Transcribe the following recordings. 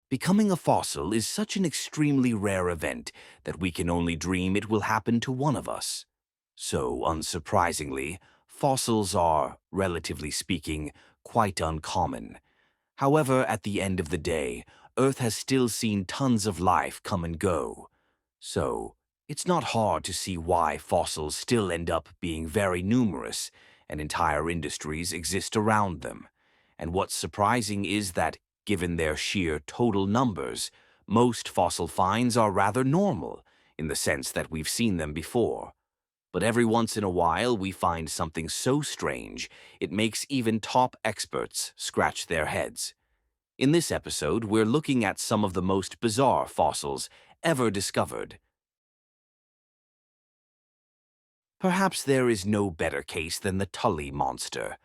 Becoming a fossil is such an extremely rare event that we can only dream it will happen to one of us. So, unsurprisingly, fossils are, relatively speaking, quite uncommon. However, at the end of the day, Earth has still seen tons of life come and go. So, it's not hard to see why fossils still end up being very numerous and entire industries exist around them. And what's surprising is that, given their sheer total numbers, most fossil finds are rather normal, in the sense that we've seen them before. But every once in a while we find something so strange, it makes even top experts scratch their heads. In this episode, we're looking at some of the most bizarre fossils ever discovered. Perhaps there is no better case than the Tully monster.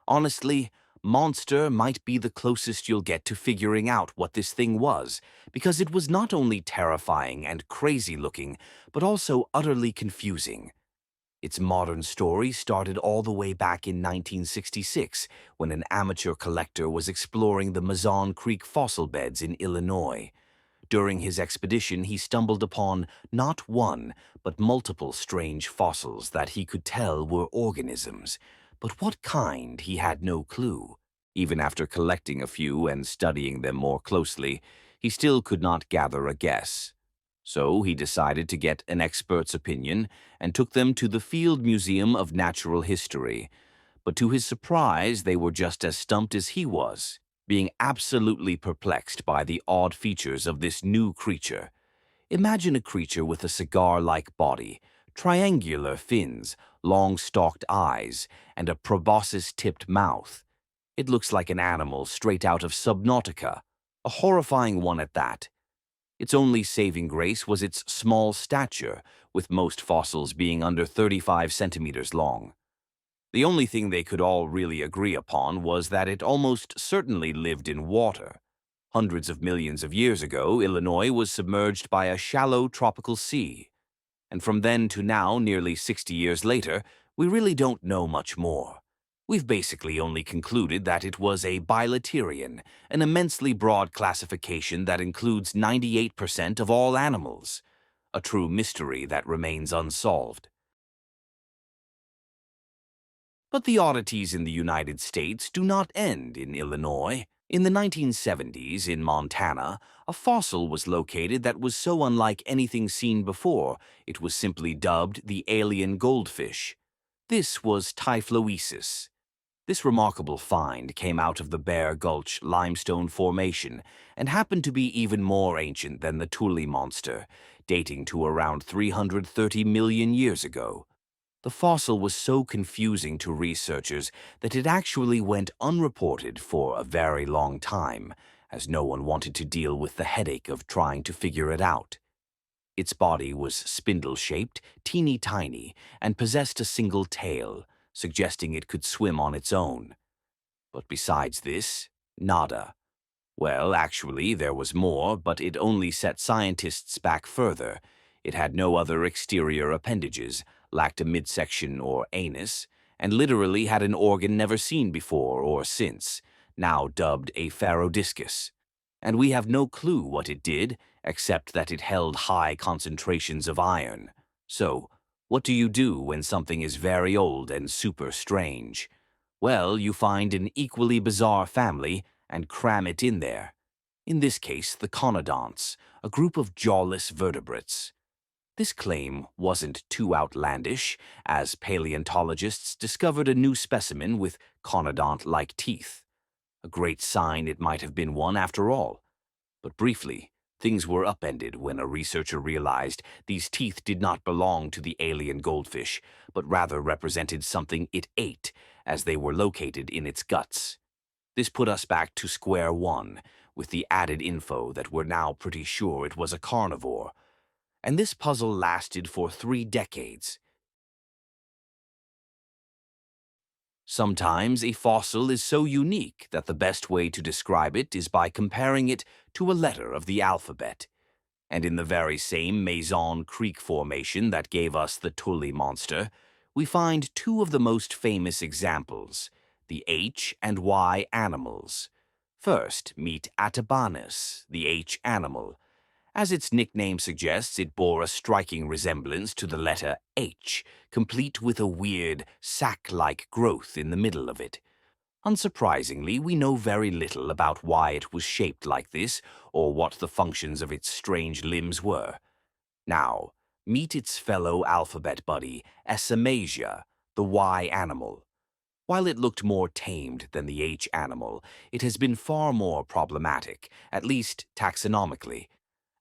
Honestly, monster might be the closest you'll get to figuring out what this thing was, because it was not only terrifying and crazy looking, but also utterly confusing. Its modern story started all the way back in 1966, when an amateur collector was exploring the Mazon Creek fossil beds in Illinois. During his expedition, he stumbled upon not one, but multiple strange fossils that he could tell were organisms. But what kind, he had no clue. Even after collecting a few and studying them more closely, he still could not gather a guess. So he decided to get an expert's opinion and took them to the Field Museum of Natural History. But to his surprise, they were just as stumped as he was, being absolutely perplexed by the odd features of this new creature. Imagine a creature with a cigar-like body, triangular fins, long-stalked eyes, and a proboscis-tipped mouth. It looks like an animal straight out of Subnautica, a horrifying one at that. Its only saving grace was its small stature, with most fossils being under 35 centimeters long. The only thing they could all really agree upon was that it almost certainly lived in water. Hundreds of millions of years ago, Illinois was submerged by a shallow tropical sea. And from then to now, nearly 60 years later, we really don't know much more. We've basically only concluded that it was a bilaterian, an immensely broad classification that includes 98% of all animals, a true mystery that remains unsolved. But the oddities in the United States do not end in Illinois. In the 1970s, in Montana, a fossil was located that was so unlike anything seen before, it was simply dubbed the alien goldfish. This was Typhloesis. This remarkable find came out of the Bear Gulch limestone formation and happened to be even more ancient than the Tully monster, dating to around 330 million years ago. The fossil was so confusing to researchers that it actually went unreported for a very long time, as no one wanted to deal with the headache of trying to figure it out. Its body was spindle-shaped, teeny-tiny, and possessed a single tail, suggesting it could swim on its own. But besides this, nada. Well, actually, there was more, but it only set scientists back further. It had no other exterior appendages, lacked a midsection or anus, and literally had an organ never seen before or since, now dubbed a pharodiscus. And we have no clue what it did, except that it held high concentrations of iron. So, what do you do when something is very old and super strange? Well, you find an equally bizarre family and cram it in there. In this case, the conodonts, a group of jawless vertebrates. This claim wasn't too outlandish, as paleontologists discovered a new specimen with conodont-like teeth. A great sign it might have been one after all. But briefly, things were upended when a researcher realized these teeth did not belong to the alien goldfish, but rather represented something it ate, as they were located in its guts. This put us back to square one, with the added info that we're now pretty sure it was a carnivore. And this puzzle lasted for 3 decades. Sometimes a fossil is so unique that the best way to describe it is by comparing it to a letter of the alphabet. And in the very same Mazon Creek formation that gave us the Tully monster, we find 2 of the most famous examples, the H and Y animals. First, meet Atabanus, the H animal. As its nickname suggests, it bore a striking resemblance to the letter H, complete with a weird, sac-like growth in the middle of it. Unsurprisingly, we know very little about why it was shaped like this or what the functions of its strange limbs were. Now, meet its fellow alphabet buddy, Essamasia, the Y animal. While it looked more tamed than the H animal, it has been far more problematic, at least taxonomically.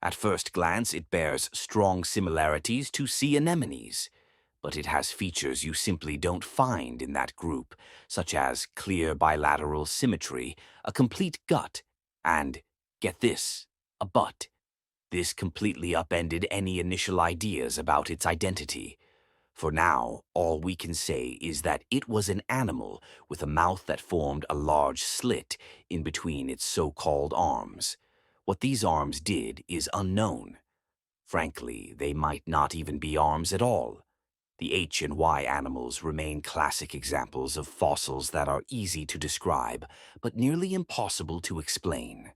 At first glance, it bears strong similarities to sea anemones, but it has features you simply don't find in that group, such as clear bilateral symmetry, a complete gut, and, get this, a butt. This completely upended any initial ideas about its identity. For now, all we can say is that it was an animal with a mouth that formed a large slit in between its so-called arms. What these arms did is unknown. Frankly, they might not even be arms at all. The H and Y animals remain classic examples of fossils that are easy to describe, but nearly impossible to explain.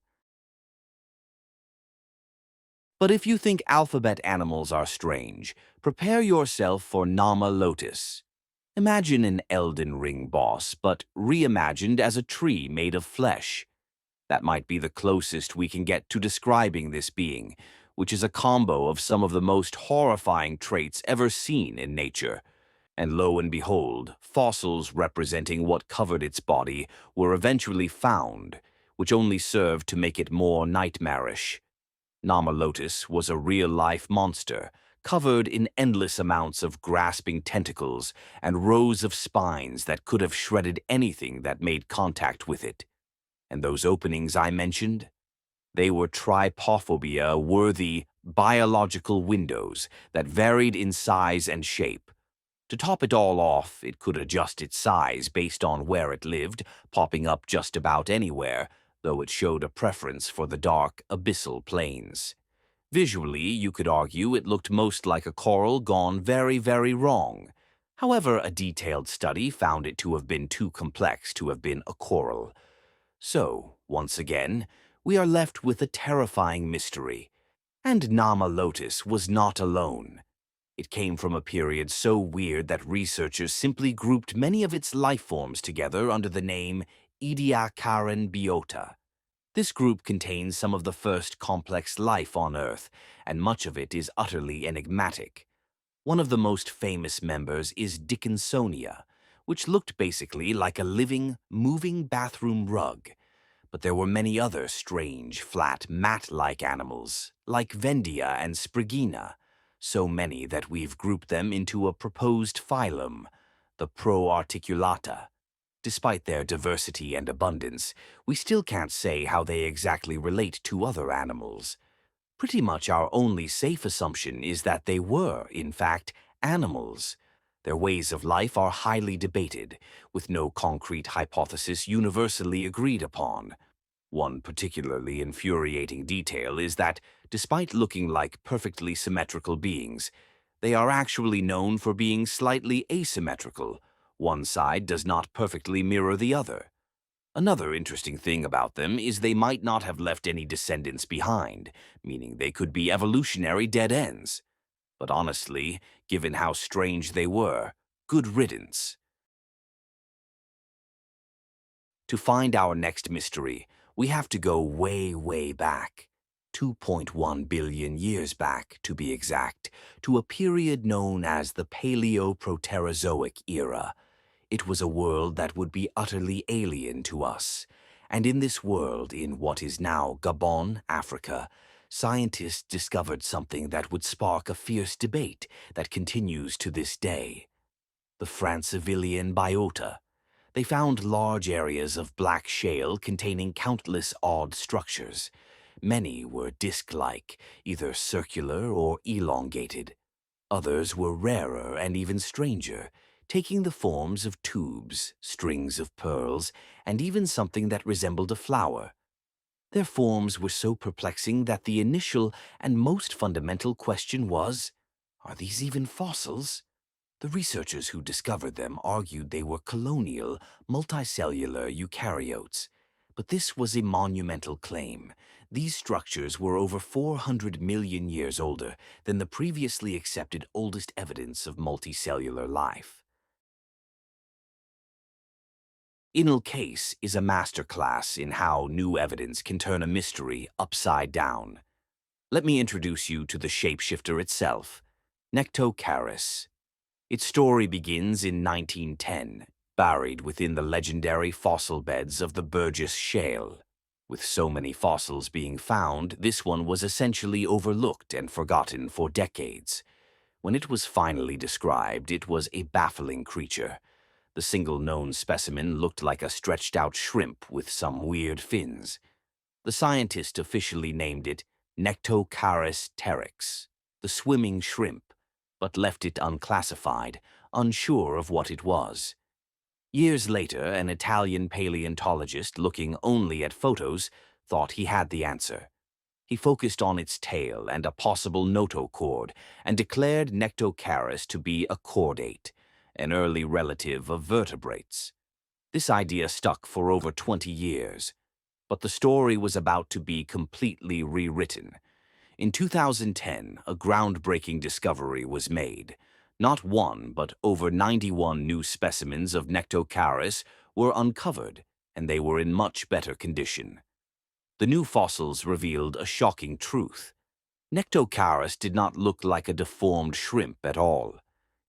But if you think alphabet animals are strange, prepare yourself for Nama Lotus. Imagine an Elden Ring boss, but reimagined as a tree made of flesh. That might be the closest we can get to describing this being, which is a combo of some of the most horrifying traits ever seen in nature. And lo and behold, fossils representing what covered its body were eventually found, which only served to make it more nightmarish. Nama Lotus was a real-life monster, covered in endless amounts of grasping tentacles and rows of spines that could have shredded anything that made contact with it. And those openings I mentioned? They were trypophobia-worthy biological windows that varied in size and shape. To top it all off, it could adjust its size based on where it lived, popping up just about anywhere, though it showed a preference for the dark, abyssal plains. Visually, you could argue it looked most like a coral gone very, very wrong. However, a detailed study found it to have been too complex to have been a coral. So, once again, we are left with a terrifying mystery. And Nama Lotus was not alone. It came from a period so weird that researchers simply grouped many of its life forms together under the name Ediacaran biota. This group contains some of the first complex life on Earth, and much of it is utterly enigmatic. One of the most famous members is Dickinsonia, which looked basically like a living, moving bathroom rug. But there were many other strange, flat, mat-like animals, like Vendia and Sprigina, so many that we've grouped them into a proposed phylum, the Proarticulata. Despite their diversity and abundance, we still can't say how they exactly relate to other animals. Pretty much our only safe assumption is that they were, in fact, animals. Their ways of life are highly debated, with no concrete hypothesis universally agreed upon. One particularly infuriating detail is that, despite looking like perfectly symmetrical beings, they are actually known for being slightly asymmetrical. One side does not perfectly mirror the other. Another interesting thing about them is they might not have left any descendants behind, meaning they could be evolutionary dead ends. But honestly, given how strange they were, good riddance. To find our next mystery, we have to go way, way back. 2.1 billion years back, to be exact, to a period known as the Paleoproterozoic era. It was a world that would be utterly alien to us. And in this world, in what is now Gabon, Africa, scientists discovered something that would spark a fierce debate that continues to this day. The Francevillian biota. They found large areas of black shale containing countless odd structures. Many were disc-like, either circular or elongated. Others were rarer and even stranger, taking the forms of tubes, strings of pearls, and even something that resembled a flower. Their forms were so perplexing that the initial and most fundamental question was, are these even fossils? The researchers who discovered them argued they were colonial, multicellular eukaryotes. But this was a monumental claim. These structures were over 400 million years older than the previously accepted oldest evidence of multicellular life. Inal Case is a masterclass in how new evidence can turn a mystery upside down. Let me introduce you to the shapeshifter itself, Nectocaris. Its story begins in 1910, buried within the legendary fossil beds of the Burgess Shale. With so many fossils being found, this one was essentially overlooked and forgotten for decades. When it was finally described, it was a baffling creature. The single known specimen looked like a stretched-out shrimp with some weird fins. The scientist officially named it Nectocaris teryx, the swimming shrimp, but left it unclassified, unsure of what it was. Years later, an Italian paleontologist looking only at photos thought he had the answer. He focused on its tail and a possible notochord and declared Nectocaris to be a chordate, an early relative of vertebrates. This idea stuck for over 20 years, but the story was about to be completely rewritten. In 2010, a groundbreaking discovery was made. Not one, but over 91 new specimens of Nectocaris were uncovered, and they were in much better condition. The new fossils revealed a shocking truth. Nectocaris did not look like a deformed shrimp at all.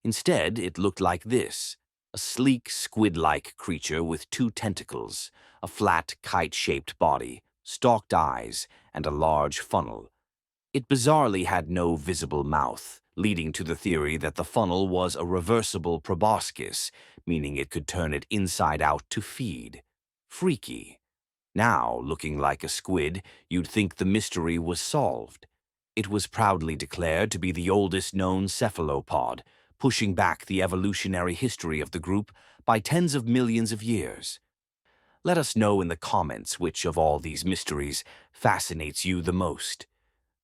Instead, it looked like this: a sleek, squid-like creature with 2 tentacles, a flat, kite-shaped body, stalked eyes, and a large funnel. It bizarrely had no visible mouth, leading to the theory that the funnel was a reversible proboscis, meaning it could turn it inside out to feed. Freaky. Now, looking like a squid, you'd think the mystery was solved. It was proudly declared to be the oldest known cephalopod, pushing back the evolutionary history of the group by tens of millions of years. Let us know in the comments which of all these mysteries fascinates you the most.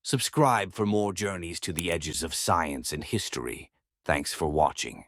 Subscribe for more journeys to the edges of science and history. Thanks for watching.